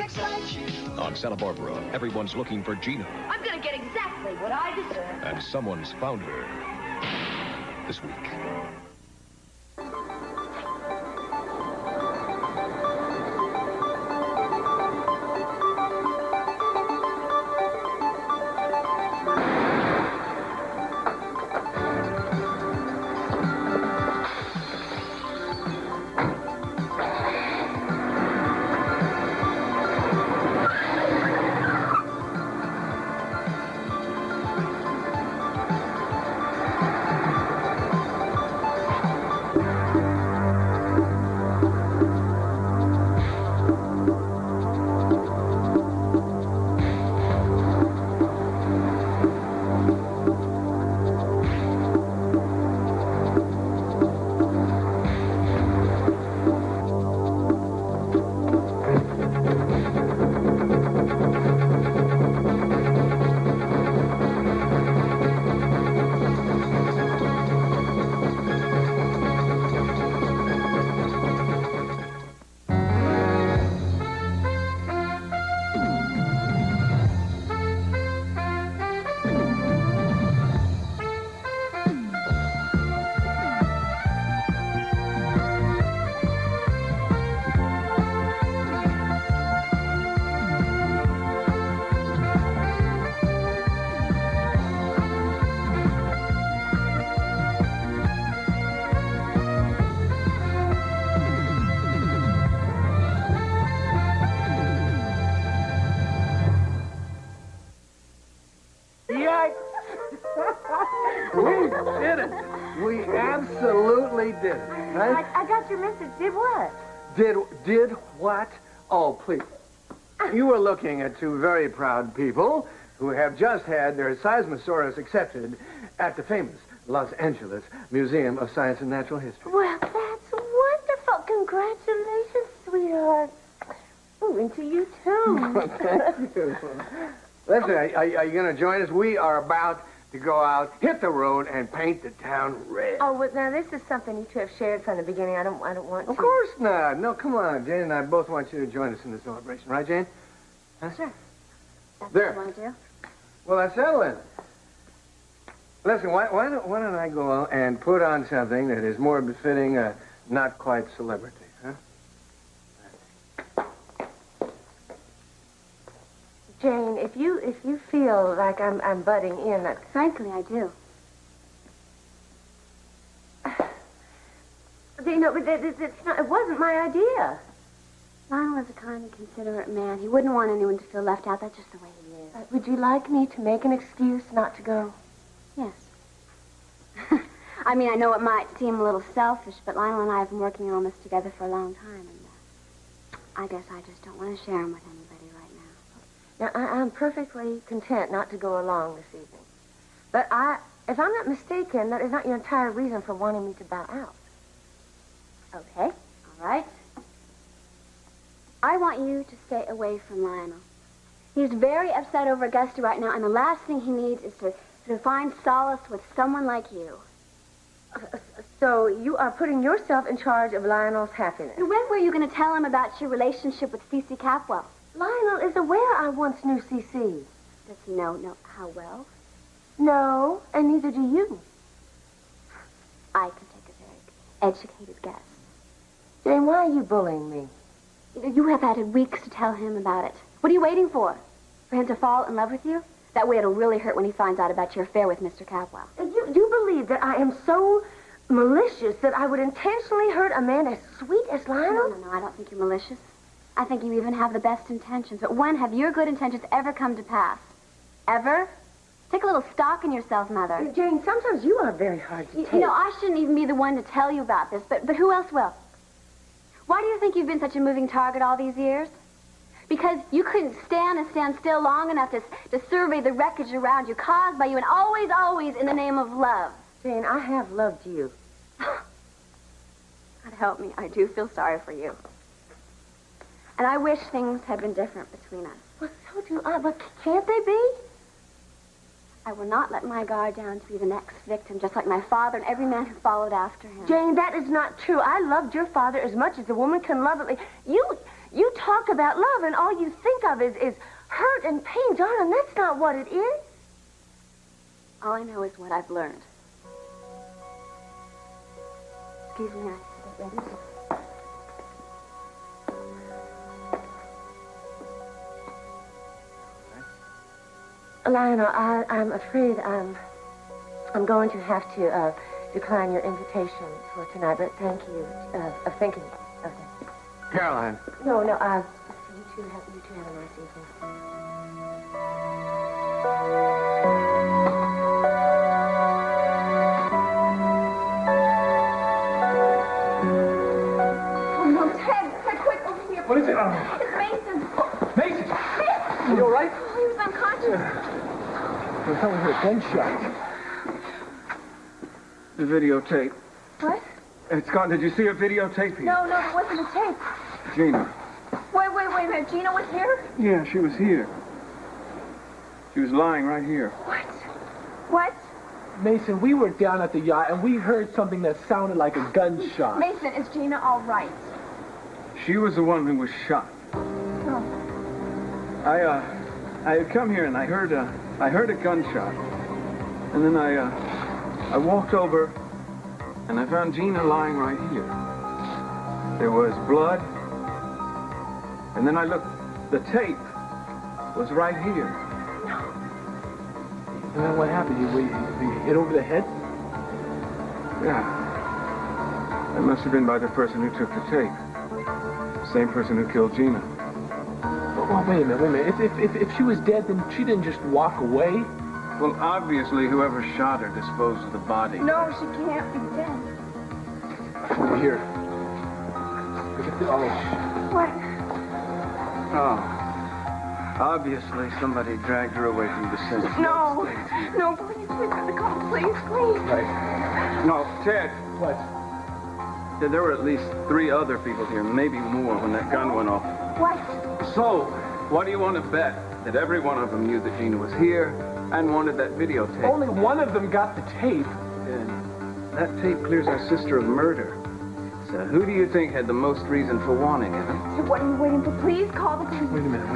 excite you. On Santa Barbara, everyone's looking for Gina. I'm gonna get exactly what I deserve. And someone's found her this week. We did it. We absolutely did it. Huh? I got your message. Did what? Did what? Oh, please. You were looking at two very proud people who have just had their Seismosaurus accepted at the famous Los Angeles Museum of Science and Natural History. Well, that's wonderful. Congratulations, sweetheart. Oh, and to you, too. Thank you. Listen, are you going to join us? We are about to go out, hit the road, and paint the town red. Oh, well, now, this is something you two have shared from the beginning. I don't want to. Of course not. No, come on. Jane and I both want you to join us in the celebration. Right, Jane? Huh? Sure. That's There. what you want to do? Well, that's settling. Listen, why don't I go out and put on something that is more befitting a not quite celebrity, huh? Jane, if you feel like I'm butting in, Frankly, I do. You know, but it's not. It wasn't my idea. Lionel is a kind and considerate man. He wouldn't want anyone to feel left out. That's just the way he is. Would you like me to make an excuse not to go? Yes. I mean, I know it might seem a little selfish, but Lionel and I have been working on this together for a long time, and I guess I just don't want to share him with anybody right now. Now, I'm perfectly content not to go along this evening. But if I'm not mistaken, that is not your entire reason for wanting me to bow out. Okay, all right. I want you to stay away from Lionel. He's very upset over Augusta right now, and the last thing he needs is to find solace with someone like you. So you are putting yourself in charge of Lionel's happiness. When were you going to tell him about your relationship with Cece Capwell? Lionel is aware I once knew Cece. Does he know how well? No, and neither do you. I can take a very educated guess. Jane, why are you bullying me? You have had weeks to tell him about it. What are you waiting for? For him to fall in love with you? That way it'll really hurt when he finds out about your affair with Mr. Capwell. You believe that I am so malicious that I would intentionally hurt a man as sweet as Lionel? No, I don't think you're malicious. I think you even have the best intentions. But when have your good intentions ever come to pass? Ever? Take a little stock in yourself, Mother. Jane, sometimes you are very hard to take. You know, I shouldn't even be the one to tell you about this, but who else will? Why do you think you've been such a moving target all these years? Because you couldn't stand still long enough to survey the wreckage around you, caused by you, and always, always in the name of love. Jane, I have loved you. God help me, I do feel sorry for you. And I wish things had been different between us. Well, so do I, but can't they be? I will not let my guard down to be the next victim, just like my father and every man who followed after him. Jane, that is not true. I loved your father as much as a woman can love it. You talk about love, and all you think of is hurt and pain. Darling, that's not what it is. All I know is what I've learned. Excuse me, Lionel, I'm afraid I'm going to have to decline your invitation for tonight, but thank you of thinking of me. Caroline. No, you two have a nice evening. Oh, no, Ted, quick, over here. What is it? It's Mason. Mason! Are you all right? Oh, he was unconscious. There's someone here, gunshot. The videotape. What? It's gone. Did you see a videotape here? No, there wasn't a tape. Gina. Wait a minute. Gina was here? Yeah, she was here. She was lying right here. What? Mason, we were down at the yacht and we heard something that sounded like a gunshot. Mason, is Gina all right? She was the one who was shot. Oh. I had come here and I heard a gunshot. And then I walked over and I found Gina lying right here. There was blood. And then I looked, the tape was right here. And then what happened? You hit over the head? Yeah. That must have been by the person who took the tape. Same person who killed Gina. Oh, wait a minute. If she was dead, then she didn't just walk away? Well, obviously, whoever shot her disposed of the body. No, she can't be dead. Over here. Look at the... Oh. What? Oh. Obviously, somebody dragged her away from the scene. No, please, we've got to call the police, please. Right. No, Ted. What? There were at least 3 other people here, maybe more, when that gun went off. What? So, what do you want to bet? That every one of them knew that Gina was here and wanted that videotape. Only one of them got the tape. And that tape clears our sister of murder. So who do you think had the most reason for wanting it? So what are you waiting for? Please call the police. Wait a minute.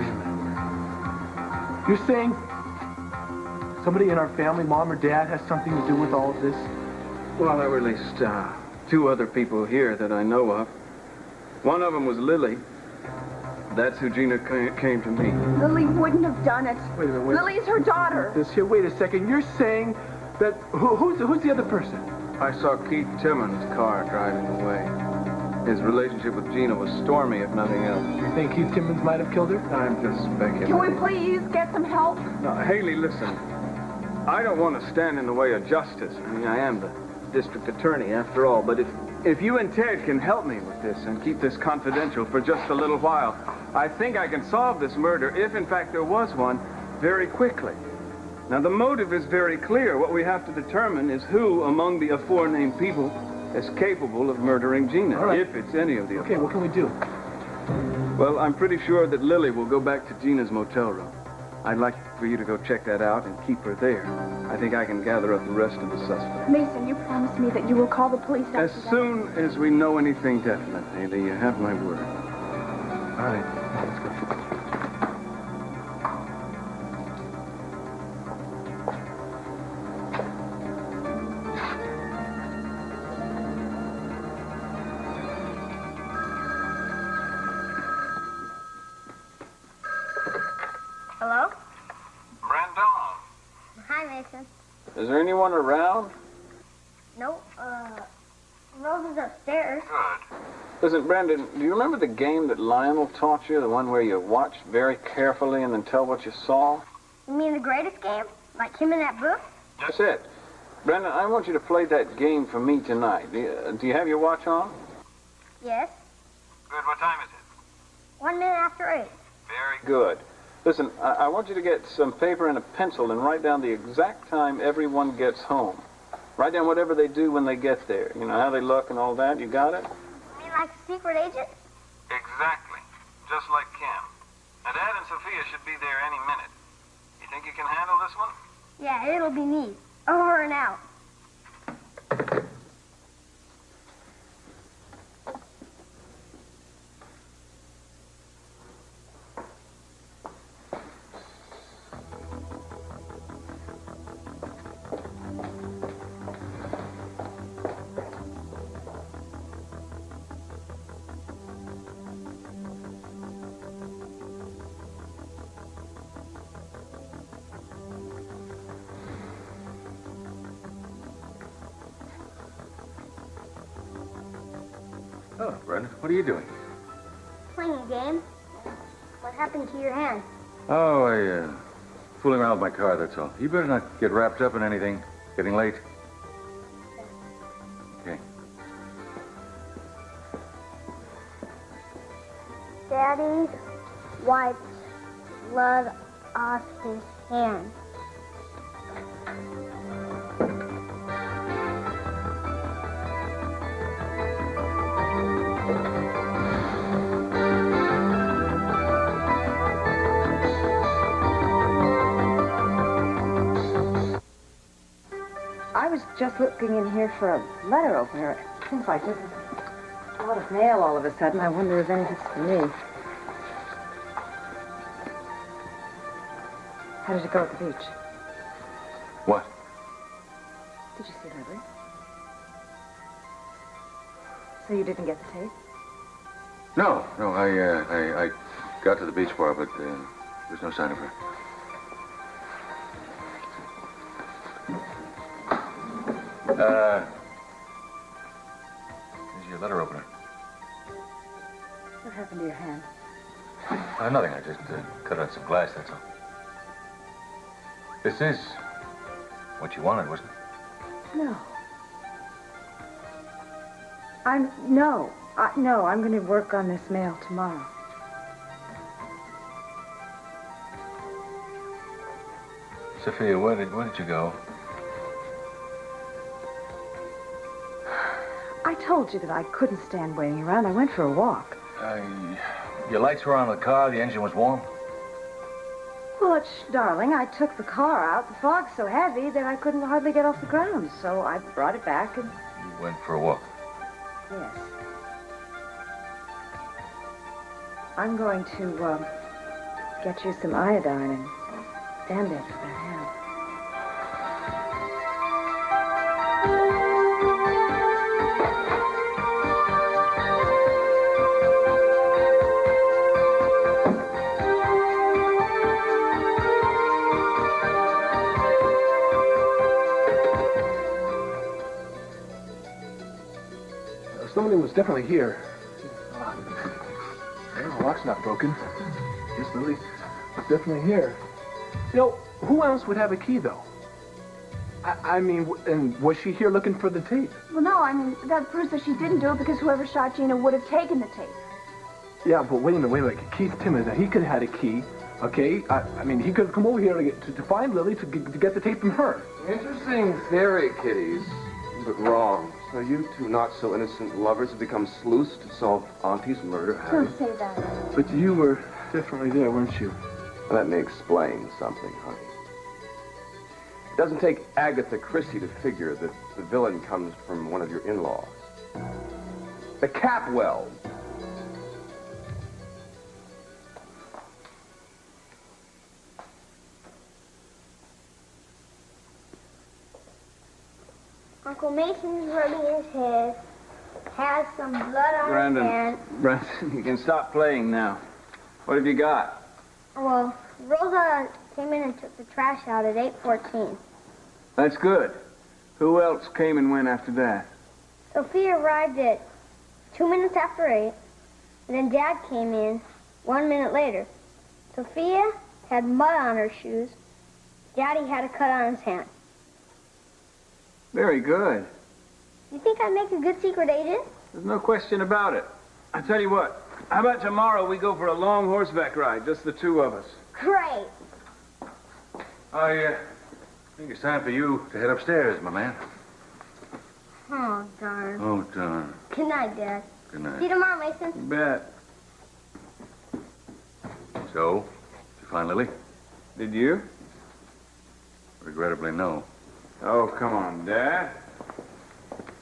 You're saying somebody in our family, mom or dad, has something to do with all of this? Well, there were at least 2 other people here that I know of. One of them was Lily. That's who Gina came to meet. Lily wouldn't have done it. Wait a minute. Lily's her daughter. This here, wait a second. You're saying that... Who's the other person? I saw Keith Timmons' car driving away. His relationship with Gina was stormy, if nothing else. You think Keith Timmons might have killed her? I'm just speculating. Can we please get some help? No, Haley, listen. I don't want to stand in the way of justice. I mean, I am the district attorney, after all. But if you and Ted can help me with this and keep this confidential for just a little while, I think I can solve this murder, if in fact there was one, very quickly. Now, the motive is very clear. What we have to determine is who among the aforenamed people is capable of murdering Gina, All right. if it's any of the Okay, what can we do? Well, I'm pretty sure that Lily will go back to Gina's motel room. I'd like for you to go check that out and keep her there. I think I can gather up the rest of the suspects. Mason, you promised me that you will call the police after As that. soon as we know anything definite, Haley, you have my word. All right, let's go. Hello? Brandon, Hi, Mason. Is there anyone around? No, Rose is upstairs. good. Listen, Brandon, do you remember the game that Lionel taught you? The one where you watch very carefully and then tell what you saw? You mean the greatest game? Like him in that book? That's it. Brandon, I want you to play that game for me tonight. Do you have your watch on? Yes. Good, what time is it? 1 minute after 8. Very Good. Listen, I want you to get some paper and a pencil and write down the exact time everyone gets home. Write down whatever they do when they get there. You know, how they look and all that. You got it? You mean like a secret agent? Exactly. Just like Kim. Now, Dad and Sophia should be there any minute. You think you can handle this one? Yeah, it'll be neat. Over and out. Brendan. What are you doing? Playing a game. What happened to your hand? Oh, fooling around with my car, that's all. You better not get wrapped up in anything. Getting late. Okay. Daddy wiped blood off his hand. I was just looking in here for a letter opener. It seems like this is a lot of mail all of a sudden. I wonder if anything's for me. How did it go at the beach? What? Did you see Lily? So you didn't get the tape? No, I got to the beach bar, but there's no sign of her. Here's your letter opener. What happened to your hand? Nothing. I just cut out some glass, that's all. This is what you wanted, wasn't it? No. No, I'm going to work on this mail tomorrow. Sophia, where did you go? I told you that I couldn't stand waiting around. I went for a walk. Your lights were on in the car, the engine was warm? Well, darling, I took the car out. The fog's so heavy that I couldn't hardly get off the ground, so I brought it back and... You went for a walk. Yes. I'm going to, get you some iodine and Band-Aid for that hand. Somebody was definitely here. The lock's not broken. Yes, Lily was definitely here. You know, who else would have a key, though? I mean, and was she here looking for the tape? Well, no, I mean, that proves that she didn't do it because whoever shot Gina would have taken the tape. Yeah, but wait a minute. Keith Timmons, he could have had a key, okay? I mean, he could have come over here to find Lily to get the tape from her. Interesting theory, kiddies, but wrong. So you two not-so-innocent lovers have become sleuths to solve Auntie's murder, have you? Don't say that. But you were definitely there, weren't you? Let me explain something, honey. It doesn't take Agatha Christie to figure that the villain comes from one of your in-laws. The Capwells. Uncle Mason's rubbing his head, has some blood on his hand. Brandon, you can stop playing now. What have you got? Well, Rosa came in and took the trash out at 8:14. That's good. Who else came and went after that? Sophia arrived at 2 minutes after 8, and then Dad came in 1 minute later. Sophia had mud on her shoes. Daddy had a cut on his hand. Very good. You think I'd make a good secret agent? There's no question about it. I tell you what, how about tomorrow we go for a long horseback ride, just the two of us? Great. I think it's time for you to head upstairs, my man. Oh, darn. Oh, darn. Good night, Dad. Good night. See you tomorrow, Mason. You bet. So, did you find Lily? Did you? Regrettably, no. Oh, come on, Dad.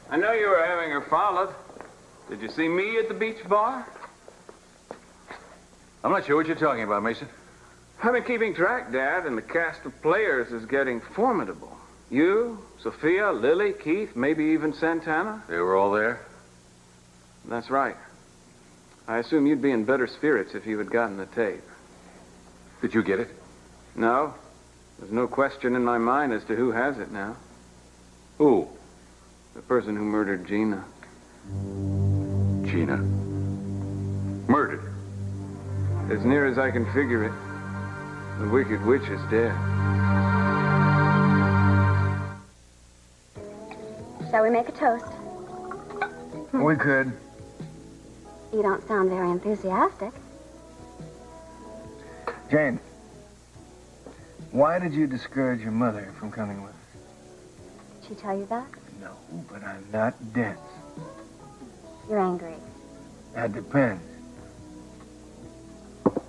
I know you were having her followed. Did you see me at the beach bar? I'm not sure what you're talking about, Mason. I've been keeping track, Dad, and the cast of players is getting formidable. You, Sophia, Lily, Keith, maybe even Santana. They were all there? That's right. I assume you'd be in better spirits if you had gotten the tape. Did you get it? No. There's no question in my mind as to who has it now. Who? The person who murdered Gina. Gina. As near as I can figure it, the Wicked Witch is dead. Shall we make a toast? We could. You don't sound very enthusiastic. Jane, why did you discourage your mother from coming with us? Did she tell you that? No, but I'm not dense. You're angry. That depends.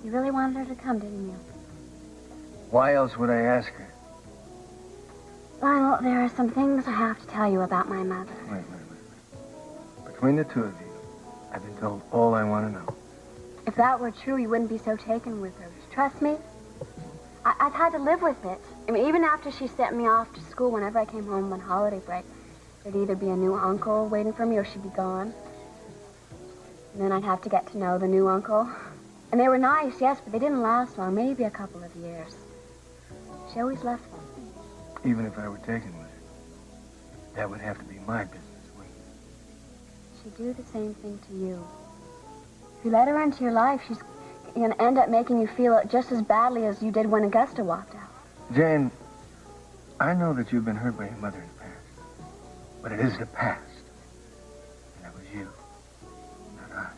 You really wanted her to come, didn't you? Why else would I ask her? Lionel, there are some things I have to tell you about my mother. Wait. Between the two of you, I've been told all I want to know. If that were true, you wouldn't be so taken with her. Trust me, I've had to live with it. I mean, even after she sent me off to school, whenever I came home on holiday break, there'd either be a new uncle waiting for me or she'd be gone. And then I'd have to get to know the new uncle. And they were nice, yes, but they didn't last long, maybe a couple of years. She always left them. Even if I were taken with her, that would have to be my business, wouldn't it? She'd do the same thing to you. If you let her into your life, she's going to end up making you feel it just as badly as you did when Augusta walked out. Jane, I know that you've been hurt by your mother in the past. But it is the past. And that was you, not I.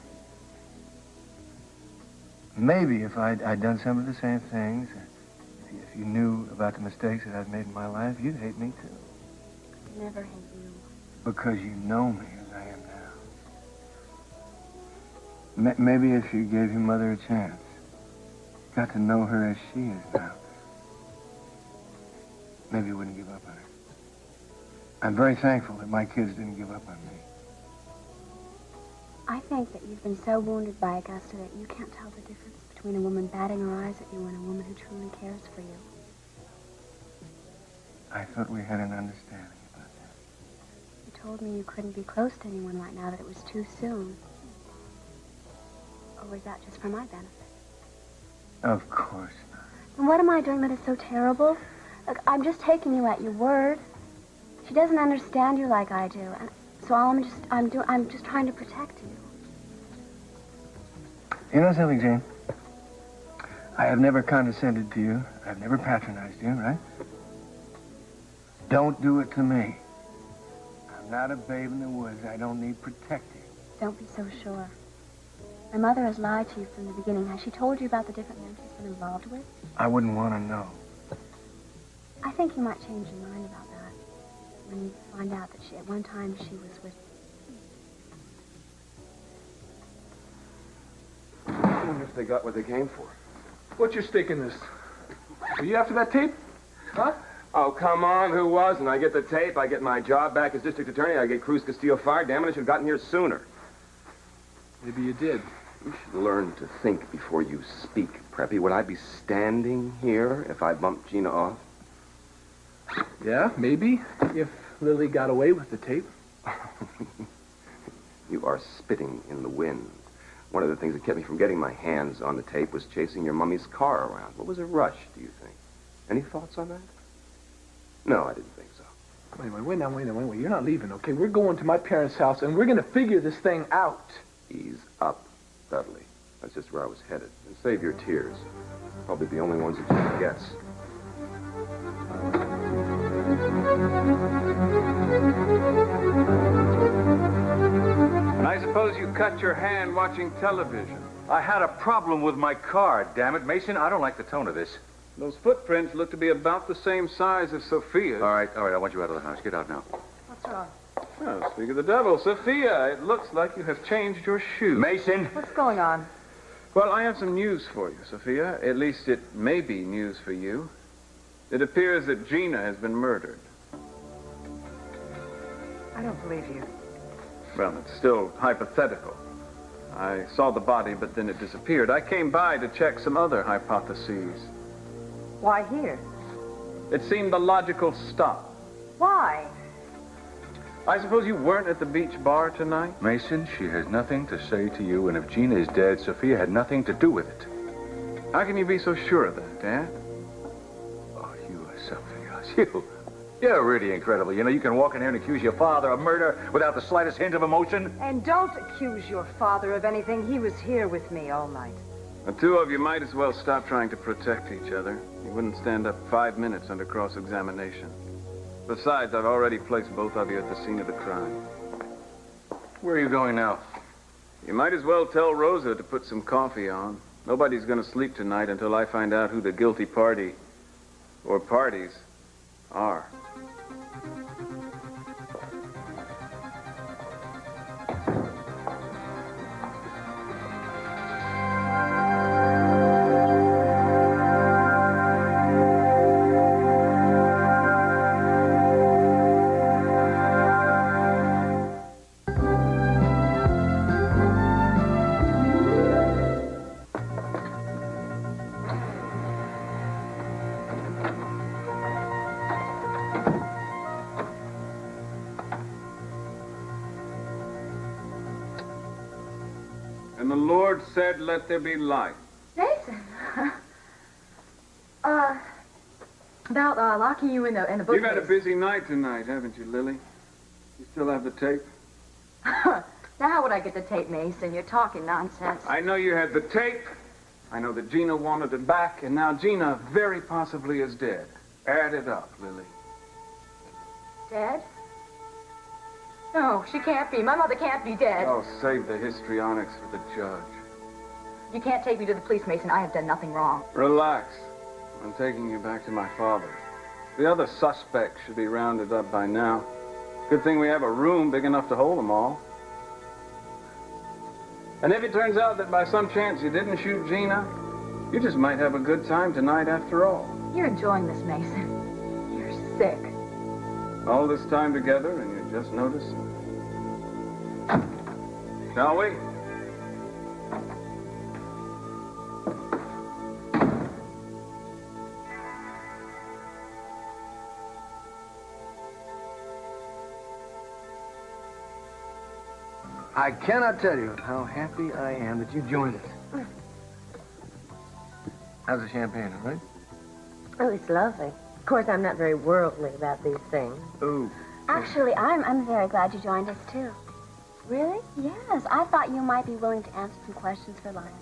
Maybe if I'd done some of the same things, if you knew about the mistakes that I've made in my life, you'd hate me too. I'd never hate you. Because you know me as I am now. Maybe if you gave your mother a chance, got to know her as she is now, maybe you wouldn't give up on her. I'm very thankful that my kids didn't give up on me. I think that you've been so wounded by Augusta that you can't tell the difference between a woman batting her eyes at you and a woman who truly cares for you. I thought we had an understanding about that. You told me you couldn't be close to anyone right now, that it was too soon. Or was that just for my benefit? Of course not. And what am I doing that is so terrible? Look, I'm just taking you at your word. She doesn't understand you like I do, and so I'm just trying to protect you. You know something, Jane? I have never condescended to you. I've never patronized you, right? Don't do it to me. I'm not a babe in the woods. I don't need protecting. Don't be so sure. My mother has lied to you from the beginning. Has she told you about the different men she's been involved with? I wouldn't want to know. I think you might change your mind about that when you find out that at one time she was with... I wonder if they got what they came for. What's your stake in this? Were you after that tape? Huh? Oh, come on, who wasn't? I get the tape, I get my job back as district attorney, I get Cruz Castillo fired. Damn it, I should have gotten here sooner. Maybe you did. You should learn to think before you speak, Preppy. Would I be standing here if I bumped Gina off? Yeah, maybe. If Lily got away with the tape. You are spitting in the wind. One of the things that kept me from getting my hands on the tape was chasing your mummy's car around. What was a rush, do you think? Any thoughts on that? No, I didn't think so. Wait now. You're not leaving, okay? We're going to my parents' house, and we're going to figure this thing out. Ease up, Dudley. That's just where I was headed. And save your tears. Probably the only ones that Gina gets. And I suppose you cut your hand watching television. I had a problem with my car, damn it. Mason, I don't like the tone of this. Those footprints look to be about the same size as Sophia's. All right, I want you out of the house. Get out now. What's wrong? Oh, speak of the devil. Sophia, it looks like you have changed your shoes. Mason! What's going on? Well, I have some news for you, Sophia. At least it may be news for you. It appears that Gina has been murdered. I don't believe you. Well, it's still hypothetical. I saw the body, but then it disappeared. I came by to check some other hypotheses. Why here? It seemed the logical stop. Why? I suppose you weren't at the beach bar tonight? Mason, she has nothing to say to you, and if Gina is dead, Sophia had nothing to do with it. How can you be so sure of that, Dad? Oh, you are something else. You're really incredible. You know, you can walk in here and accuse your father of murder without the slightest hint of emotion. And don't accuse your father of anything. He was here with me all night. The two of you might as well stop trying to protect each other. You wouldn't stand up 5 minutes under cross-examination. Besides, I've already placed both of you at the scene of the crime. Where are you going now? You might as well tell Rosa to put some coffee on. Nobody's going to sleep tonight until I find out who the guilty party, or parties, are. And the Lord said, let there be light. Mason. About locking you in the bookcase. You've had a busy night tonight, haven't you, Lily? You still have the tape? Now how would I get the tape, Mason? You're talking nonsense. I know you had the tape. I know that Gina wanted it back, and now Gina very possibly is dead. Add it up, Lily. Dead? No, she can't be. My mother can't be dead. Oh, save the histrionics for the judge. You can't take me to the police, Mason. I have done nothing wrong. Relax. I'm taking you back to my father. The other suspects should be rounded up by now. Good thing we have a room big enough to hold them all. And if it turns out that by some chance you didn't shoot Gina, you just might have a good time tonight after all. You're enjoying this, Mason. You're sick. All this time together and you're just noticing. Shall we? I cannot tell you how happy I am that you joined us. How's the champagne, all right? Oh, it's lovely. Of course, I'm not very worldly about these things. Ooh. Actually, I'm very glad you joined us, too. Really? Yes, I thought you might be willing to answer some questions for Lionel.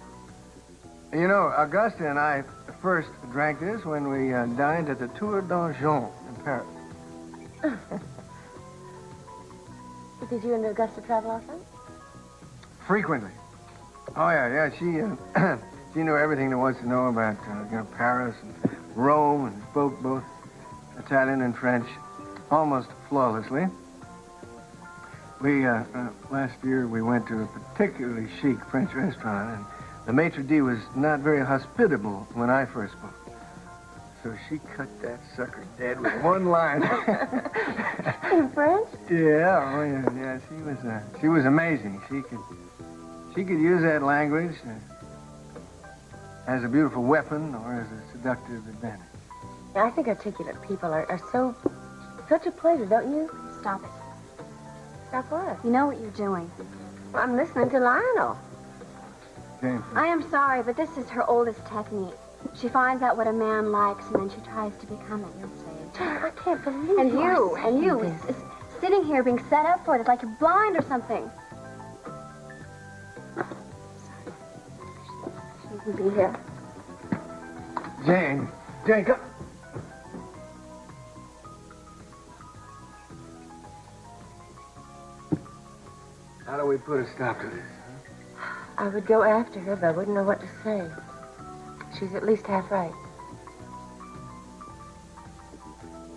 You know, Augusta and I first drank this when we dined at the Tour d'Argent in Paris. Did you and Augusta travel often? Frequently. Oh, yeah. She knew everything there was to know about, Paris and Rome, and spoke both Italian and French almost flawlessly. We, last year, we went to a particularly chic French restaurant, and the maitre d' was not very hospitable when I first spoke. So she cut that sucker dead with one line. In French? Yeah. She was amazing. She could use that language as a beautiful weapon or as a seductive advantage. Yeah, I think articulate people are such a pleasure, don't you? Stop it. Stop what? You know what you're doing. Well, I'm listening to Lionel. James. I am sorry, but this is her oldest technique. She finds out what a man likes, and then she tries to become it, you'll say. Jane, I can't believe And saying you, this. sitting here being set up for it. It's like you're blind or something. She can be here. Jane, come. How do we put a stop to this? I would go after her, but I wouldn't know what to say. She's at least half right.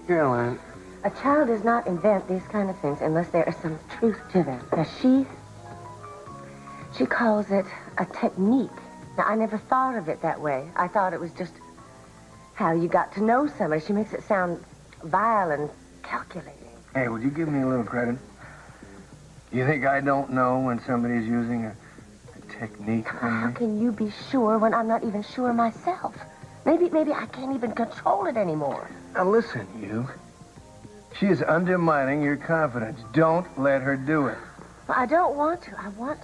Caroline. A child does not invent these kind of things unless there is some truth to them. Now, she calls it a technique. Now, I never thought of it that way. I thought it was just how you got to know somebody. She makes it sound vile and calculating. Hey, would you give me a little credit? You think I don't know when somebody's using a technique on How me? can you be sure when I'm not even sure myself? Maybe I can't even control it anymore. Now, listen, you. She is undermining your confidence. Don't let her do it. Well, I don't want to. I want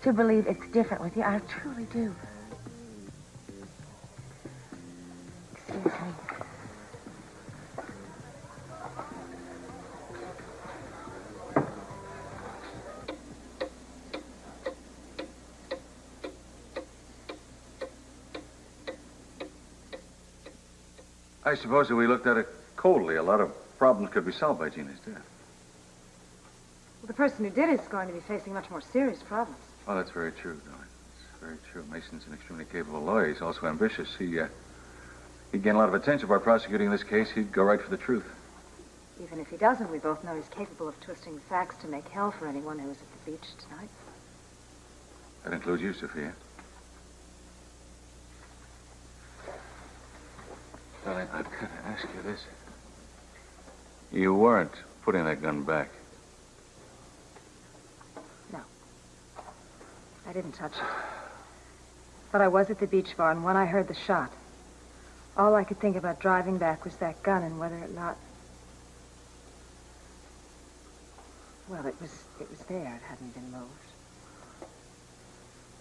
to believe it's different with you. I truly do. Excuse me. I suppose if we looked at it coldly, a lot of problems could be solved by Gina's death. Well, the person who did it is going to be facing much more serious problems. Well, that's very true, darling. It's very true. Mason's an extremely capable lawyer. He's also ambitious. He'd gain a lot of attention by prosecuting this case. He'd go right for the truth. Even if he doesn't, we both know he's capable of twisting the facts to make hell for anyone who was at the beach tonight. That includes you, Sophia. Darling, I've got to ask you this. You weren't putting that gun back. No. I didn't touch it. But I was at the beach bar, and when I heard the shot, all I could think about driving back was that gun and whether or not... Well, it was there. It hadn't been moved.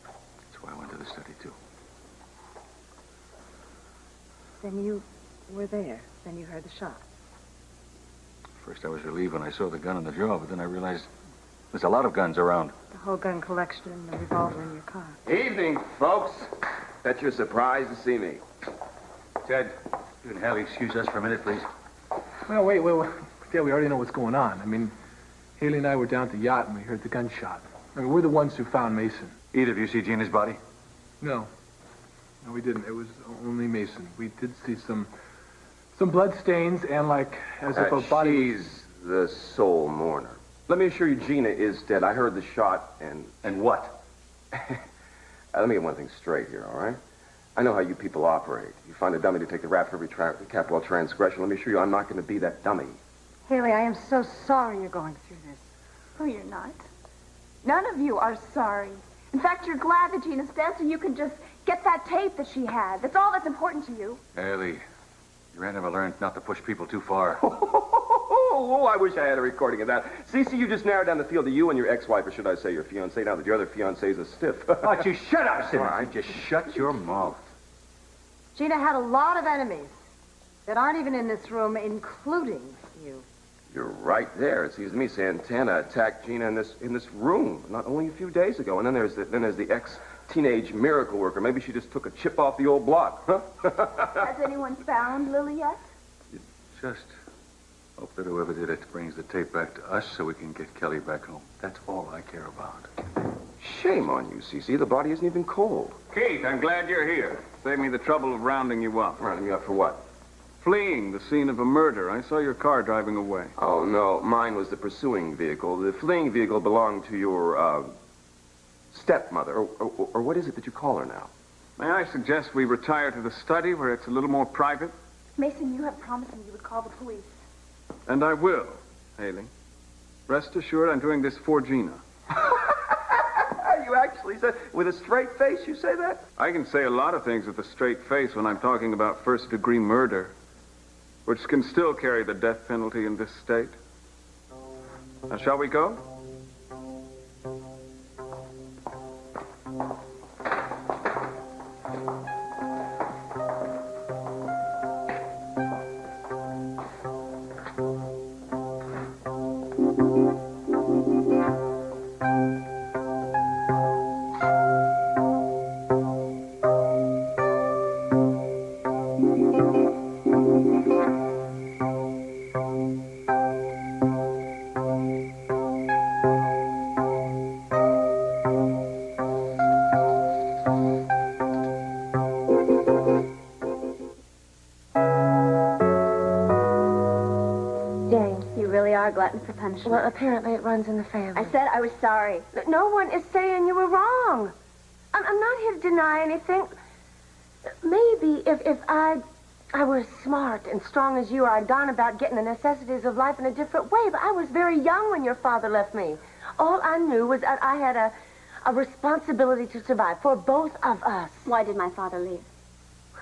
That's why I went to the study, too. Then you were there. Then you heard the shot. First, I was relieved when I saw the gun in the drawer, but then I realized there's a lot of guns around. The whole gun collection and the revolver in your car. Evening, folks. Bet you're surprised to see me. Ted, you and Hallie excuse us for a minute, please. Well, wait. Yeah, we already know what's going on. I mean, Haley and I were down at the yacht and we heard the gunshot. I mean, we're the ones who found Mason. Either of you see Gina's body? No, we didn't. It was only Mason. We did see some blood stains and as if a body... She's the sole mourner. Let me assure you, Gina is dead. I heard the shot and... And what? Let me get one thing straight here, all right? I know how you people operate. You find a dummy to take the rap for every capital transgression. Let me assure you, I'm not going to be that dummy. Haley, I am so sorry you're going through this. Oh, you're not. None of you are sorry. In fact, you're glad that Gina's dead so you can just get that tape that she had. That's all that's important to you. Haley, your aunt never learned not to push people too far. Oh, I wish I had a recording of that. Cece, you just narrowed down the field to you and your ex-wife, or should I say your fiancé, now that your other fiancé's a stiff. Why don't you shut up, Simmons? All right, just shut your mouth. Gina had a lot of enemies that aren't even in this room, including you. You're right there. It seems to me Santana attacked Gina in this room not only a few days ago. And then there's the ex-teenage miracle worker. Maybe she just took a chip off the old block, huh? Has anyone found Lily yet? Just hope that whoever did it brings the tape back to us so we can get Kelly back home. That's all I care about. Shame on you, Cece. The body isn't even cold. Keith, I'm glad you're here. Save me the trouble of rounding you up. Rounding me up for what? Fleeing the scene of a murder. I saw your car driving away. Oh, no. Mine was the pursuing vehicle. The fleeing vehicle belonged to your, stepmother. Or what is it that you call her now? May I suggest we retire to the study where it's a little more private? Mason, you have promised me you would call the police. And I will, Haley. Rest assured I'm doing this for Gina. You actually said, with a straight face, you say that? I can say a lot of things with a straight face when I'm talking about first-degree murder, which can still carry the death penalty in this state. Now, shall we go? A glutton for punishment. Well, apparently it runs in the family. I said I was sorry. No one is saying you were wrong. I'm not here to deny anything. Maybe if I were as smart and strong as you are, I'd gone about getting the necessities of life in a different way. But I was very young when your father left me. All I knew was that I had a responsibility to survive for both of us. Why did my father leave?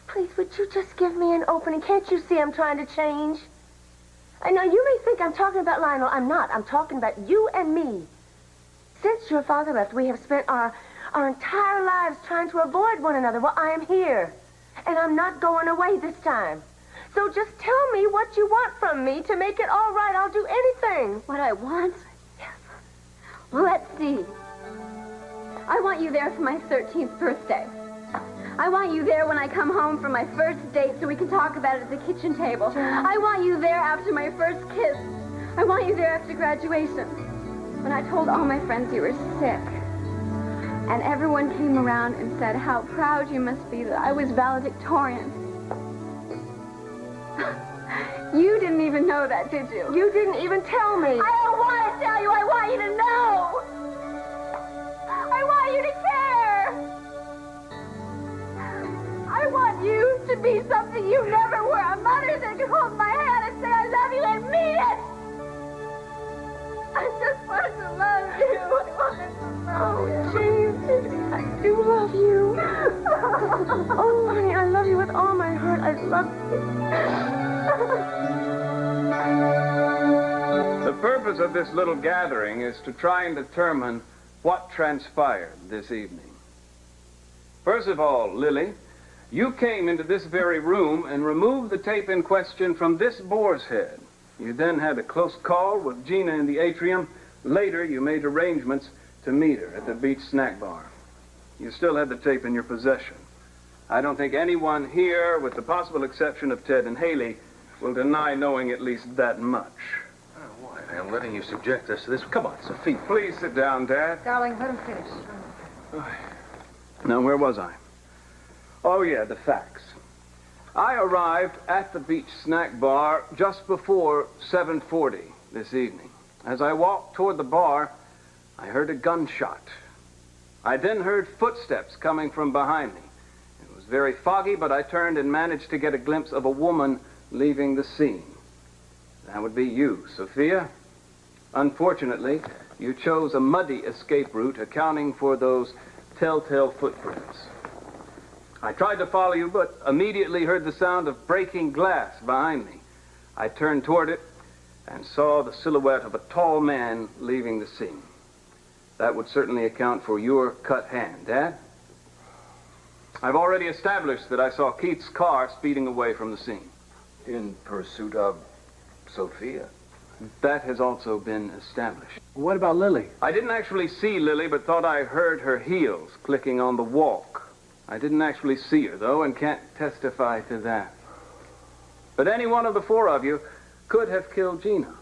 Please, would you just give me an opening? Can't you see I'm trying to change? I know you may think I'm talking about Lionel. I'm not. I'm talking about you and me. Since your father left, we have spent our entire lives trying to avoid one another. Well, I am here. And I'm not going away this time. So just tell me what you want from me to make it all right. I'll do anything. What I want? Yes. Well, let's see. I want you there for my 13th birthday. I want you there when I come home from my first date so we can talk about it at the kitchen table. I want you there after my first kiss. I want you there after graduation. When I told all my friends you were sick. And everyone came around and said how proud you must be that I was valedictorian. You didn't even know that, did you? You didn't even tell me. I don't want to tell you. I want you to know. I want you to care. I want you to be something you never were. A mother that can hold my hand and say I love you and mean it. I just wanted to love you. I wanted to know. James, I do love you. Oh, honey, I love you with all my heart. I love you. The purpose of this little gathering is to try and determine what transpired this evening. First of all, Lily, you came into this very room and removed the tape in question from this boar's head. You then had a close call with Gina in the atrium. Later, you made arrangements to meet her at the beach snack bar. You still had the tape in your possession. I don't think anyone here, with the possible exception of Ted and Haley, will deny knowing at least that much. Why? I'm letting you subject us to this. Come on, Sophie. Please sit down, Dad. Darling, let him finish. Now, where was I? Oh, yeah, the facts. I arrived at the beach snack bar just before 7:40 this evening. As I walked toward the bar, I heard a gunshot. I then heard footsteps coming from behind me. It was very foggy, but I turned and managed to get a glimpse of a woman leaving the scene. That would be you, Sophia. Unfortunately, you chose a muddy escape route, accounting for those telltale footprints. I tried to follow you, but immediately heard the sound of breaking glass behind me. I turned toward it and saw the silhouette of a tall man leaving the scene. That would certainly account for your cut hand, Dad. I've already established that I saw Keith's car speeding away from the scene. In pursuit of Sophia. That has also been established. What about Lily? I didn't actually see Lily, but thought I heard her heels clicking on the walk. I didn't actually see her, though, and can't testify to that. But any one of the four of you could have killed Gina.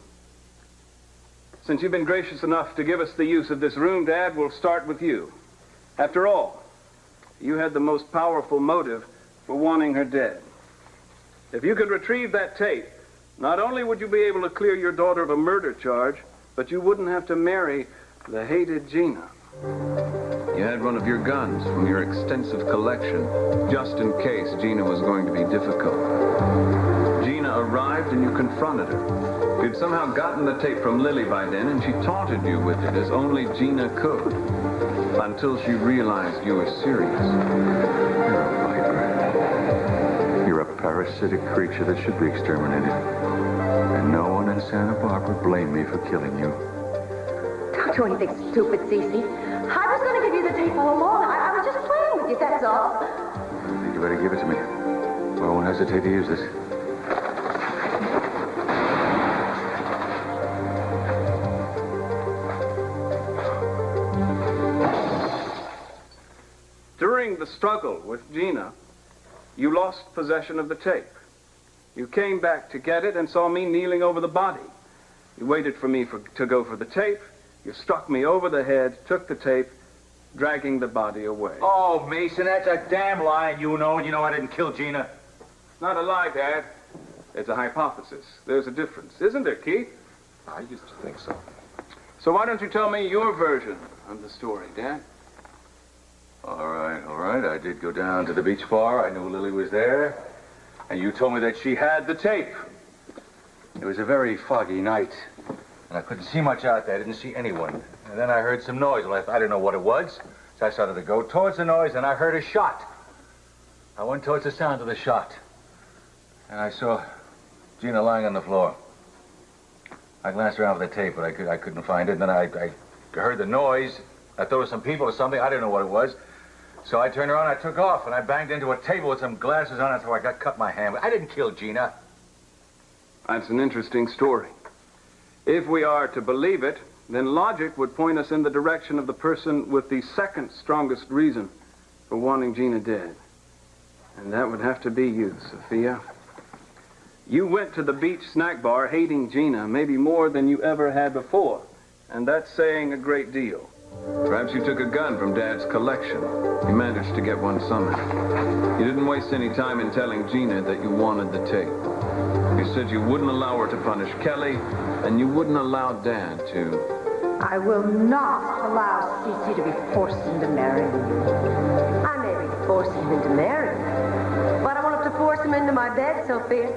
Since you've been gracious enough to give us the use of this room, Dad, we'll start with you. After all, you had the most powerful motive for wanting her dead. If you could retrieve that tape, not only would you be able to clear your daughter of a murder charge, but you wouldn't have to marry the hated Gina. You had one of your guns from your extensive collection, just in case Gina was going to be difficult. Gina arrived and you confronted her. You'd somehow gotten the tape from Lily by then, and she taunted you with it as only Gina could, until she realized you were serious. You're a viper. You're a parasitic creature that should be exterminated. And no one in Santa Barbara blamed me for killing you. Don't do anything stupid, Cece. I was going to give you the tape all along. I was just playing with you, that's all. I think you better give it to me. I won't hesitate to use this. During the struggle with Gina, you lost possession of the tape. You came back to get it and saw me kneeling over the body. You waited for me to go for the tape. You struck me over the head, took the tape, dragging the body away. Oh, Mason, that's a damn lie. You know it. You know I didn't kill Gina. It's not a lie, Dad. It's a hypothesis. There's a difference, isn't there, Keith? I used to think so. So why don't you tell me your version of the story, Dad? All right. I did go down to the beach bar. I knew Lily was there. And you told me that she had the tape. It was a very foggy night. And I couldn't see much out there. I didn't see anyone. And then I heard some noise. Well, I didn't know what it was. So I started to go towards the noise, and I heard a shot. I went towards the sound of the shot. And I saw Gina lying on the floor. I glanced around for the tape, but I couldn't find it. And then I heard the noise. I thought it was some people or something. I didn't know what it was. So I turned around, I took off, and I banged into a table with some glasses on it, so I got cut my hand. I didn't kill Gina. That's an interesting story. If we are to believe it, then logic would point us in the direction of the person with the second strongest reason for wanting Gina dead. And that would have to be you, Sophia. You went to the beach snack bar hating Gina maybe more than you ever had before. And that's saying a great deal. Perhaps you took a gun from Dad's collection. You managed to get one somehow. You didn't waste any time in telling Gina that you wanted the tape. You said you wouldn't allow her to punish Kelly, and you wouldn't allow Dad to. I will not allow Cece to be forced into marrying you. I may be forcing him into marrying, but I won't have to force him into my bed, Sophia.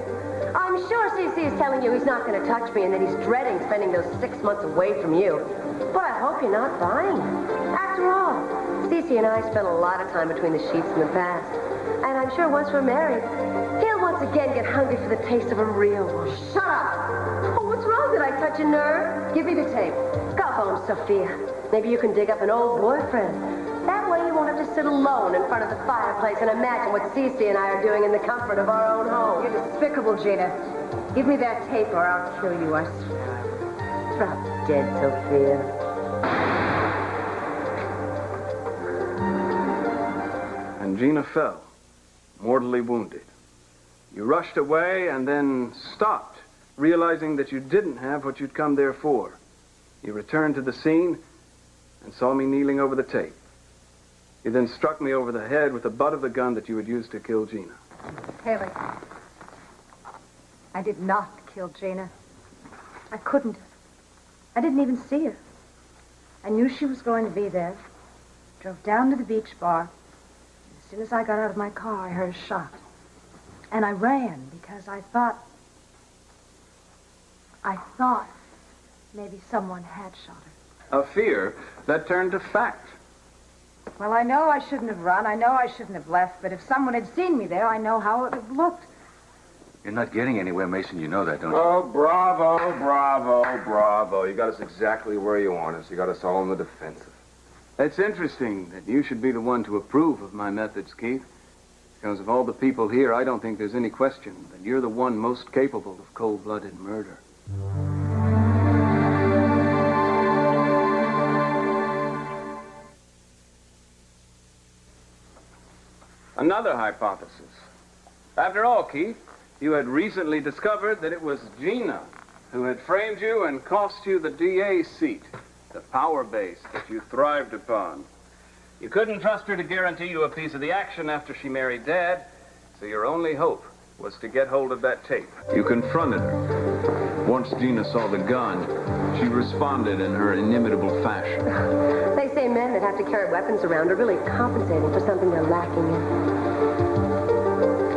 I'm sure CC is telling you he's not going to touch me and that he's dreading spending those 6 months away from you. But I hope you're not buying it. After all, CC and I spent a lot of time between the sheets in the past. And I'm sure once we're married, he'll once again get hungry for the taste of a real one. Shut up! Oh, what's wrong? Did I touch a nerve? Give me the tape. Go home, Sophia. Maybe you can dig up an old boyfriend. That way you won't have to sit alone in front of the fireplace and imagine what Cece and I are doing in the comfort of our own home. You're despicable, Gina. Give me that tape or I'll kill you, I swear. Drop dead, Sophia. And Gina fell, mortally wounded. You rushed away and then stopped, realizing that you didn't have what you'd come there for. You returned to the scene and saw me kneeling over the tape. You then struck me over the head with the butt of the gun that you had used to kill Gina. Haley, I did not kill Gina. I couldn't. I didn't even see her. I knew she was going to be there. Drove down to the beach bar. As soon as I got out of my car, I heard a shot. And I ran because I thought maybe someone had shot her. A fear that turned to fact. Well, I know I shouldn't have run. I know I shouldn't have left. But if someone had seen me there, I know how it would have looked. You're not getting anywhere, Mason. You know that, don't you? Oh, bravo, bravo, bravo. You got us exactly where you want us. You got us all on the defensive. It's interesting that you should be the one to approve of my methods, Keith. Because of all the people here, I don't think there's any question that you're the one most capable of cold-blooded murder. Another hypothesis. After all, Keith, you had recently discovered that it was Gina who had framed you and cost you the DA seat, the power base that you thrived upon. You couldn't trust her to guarantee you a piece of the action after she married Dad, so your only hope was to get hold of that tape. You confronted her. Once Gina saw the gun, she responded in her inimitable fashion. They say men that have to carry weapons around are really compensating for something they're lacking in.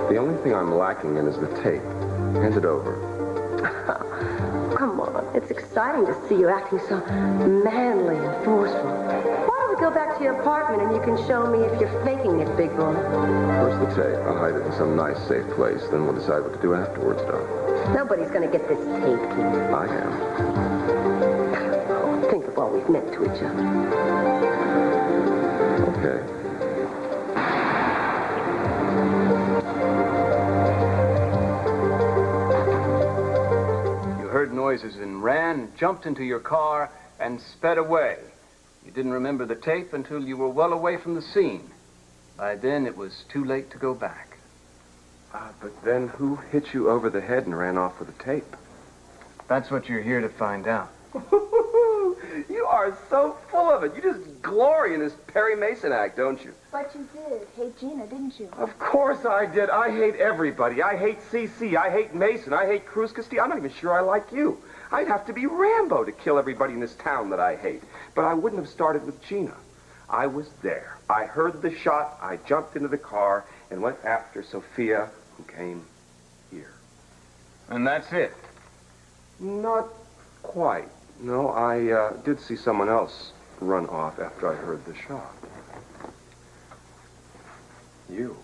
The only thing I'm lacking in is the tape. Hand it over. Come on, it's exciting to see you acting so manly and forceful. Why don't we go back to your apartment and you can show me if you're faking it, big boy? First the tape. I'll hide it in some nice, safe place. Then we'll decide what to do afterwards, Doc. Nobody's gonna get this tape, Keith. I am. Oh, think of what we've meant to each other. Okay. Heard noises and ran, jumped into your car, and sped away. You didn't remember the tape until you were well away from the scene. By then, it was too late to go back. But then who hit you over the head and ran off with the tape? That's what you're here to find out. You are so full of it. You just glory in this Perry Mason act, don't you? But you did hate Gina, didn't you? Of course I did. I hate everybody. I hate CC. I hate Mason. I hate Cruz Castillo. I'm not even sure I like you. I'd have to be Rambo to kill everybody in this town that I hate. But I wouldn't have started with Gina. I was there. I heard the shot. I jumped into the car and went after Sophia, who came here. And that's it? Not quite. No, I did see someone else run off after I heard the shot. You.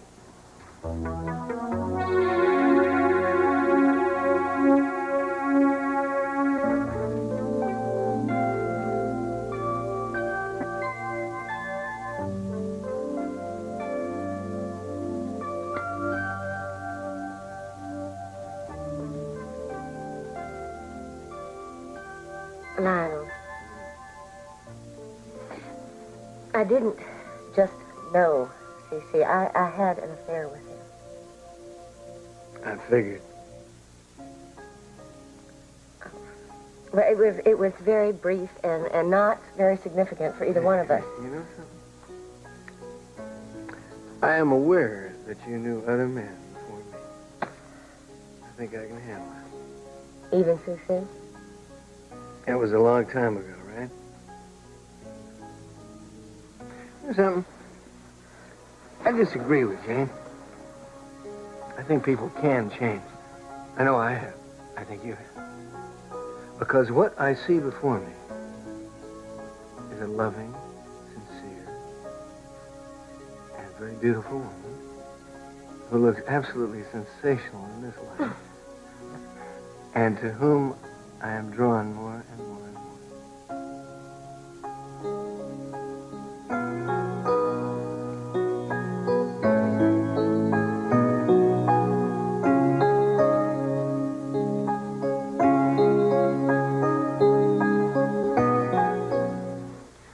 Lionel, I didn't just know, CC. I had an affair with him. I figured. Well, it was very brief and not very significant for either one of us. You know something? I am aware that you knew other men before me. I think I can handle it. Even so soon? It was a long time ago, right? You know something? I disagree with Jane. I think people can change. I know I have. I think you have. Because what I see before me is a loving, sincere, and very beautiful woman who looks absolutely sensational in this life, and to whom I am drawn more and more and more.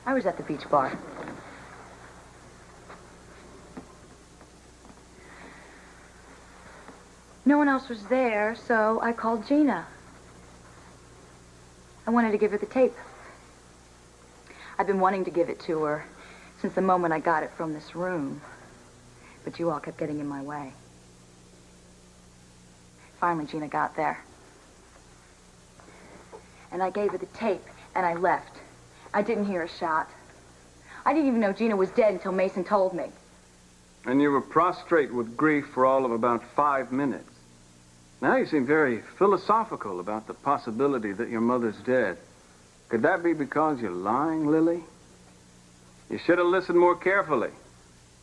I was at the beach bar. No one else was there, so I called Gina. I wanted to give her the tape. I've been wanting to give it to her since the moment I got it from this room. But you all kept getting in my way. Finally, Gina got there. And I gave her the tape, and I left. I didn't hear a shot. I didn't even know Gina was dead until Mason told me. And you were prostrate with grief for all of about 5 minutes. Now you seem very philosophical about the possibility that your mother's dead. Could that be because you're lying, Lily? You should have listened more carefully.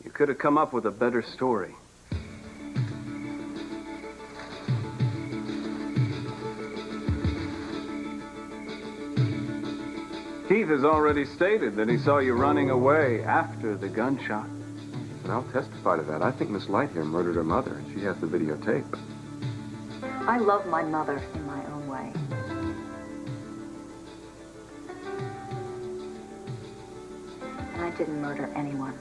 You could have come up with a better story. Keith has already stated that he saw you running away after the gunshot. And I'll testify to that. I think Miss Light here murdered her mother, and she has the videotape. I love my mother in my own way. And I didn't murder anyone.